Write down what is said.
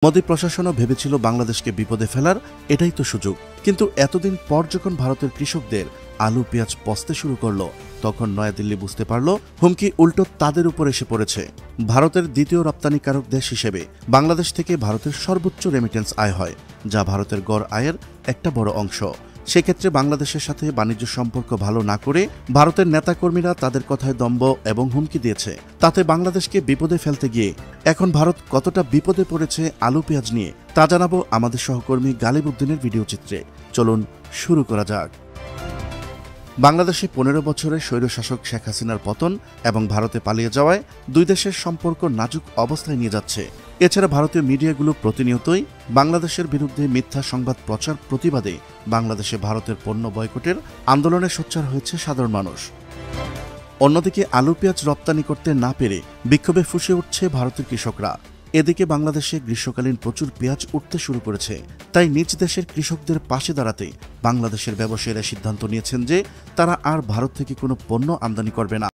মোদী প্রশাসনও ভেবেছিল বাংলাদেশকে বিপদে ফেলার এটাই তো সুযোগ। কিন্তু এতদিন পর যখন ভারতের কৃষকদের আলু পেঁয়াজ পচতে শুরু করলো, তখন নয়াদিল্লি বুঝতে পারল হুমকি উল্টো তাদের উপর এসে পড়েছে। ভারতের দ্বিতীয় রপ্তানিকারক দেশ হিসেবে বাংলাদেশ থেকে ভারতের সর্বোচ্চ রেমিটেন্স আয় হয়, যা ভারতের গড় আয়ের একটা বড় অংশ। সেক্ষেত্রে বাংলাদেশের সাথে বাণিজ্য সম্পর্ক ভালো না করে ভারতের নেতাকর্মীরা তাদের কথায় দম্ভ এবং হুমকি দিয়েছে। তাতে বাংলাদেশকে বিপদে ফেলতে গিয়ে এখন ভারত কতটা বিপদে পড়েছে আলু পেঁয়াজ নিয়ে তা জানাবো আমাদের সহকর্মী গালিব উদ্দিনের ভিডিও চিত্রে। চলুন শুরু করা যাক। বাংলাদেশে ১৫ বছরের স্বৈরশাসক শেখ হাসিনার পতন এবং ভারতে পালিয়ে যাওয়ায় দুই দেশের সম্পর্ক নাজুক অবস্থায় নিয়ে যাচ্ছে। এছাড়া ভারতীয় মিডিয়াগুলো প্রতিনিয়তই বাংলাদেশের বিরুদ্ধে মিথ্যা সংবাদ প্রচার প্রতিবাদে বাংলাদেশে ভারতের পণ্য বয়কটের আন্দোলনে সোচ্চার হয়েছে সাধারণ মানুষ। অন্যদিকে আলু পেঁয়াজ রপ্তানি করতে না পেরে বিক্ষোভে ফুঁসে উঠছে ভারতের কৃষকরা। এদিকে বাংলাদেশে গ্রীষ্মকালীন প্রচুর পেঁয়াজ উঠতে শুরু করেছে। তাই নিজ দেশের কৃষকদের পাশে দাঁড়াতে বাংলাদেশের ব্যবসায়ীরা সিদ্ধান্ত নিয়েছেন যে তারা আর ভারত থেকে কোনো পণ্য আমদানি করবে না।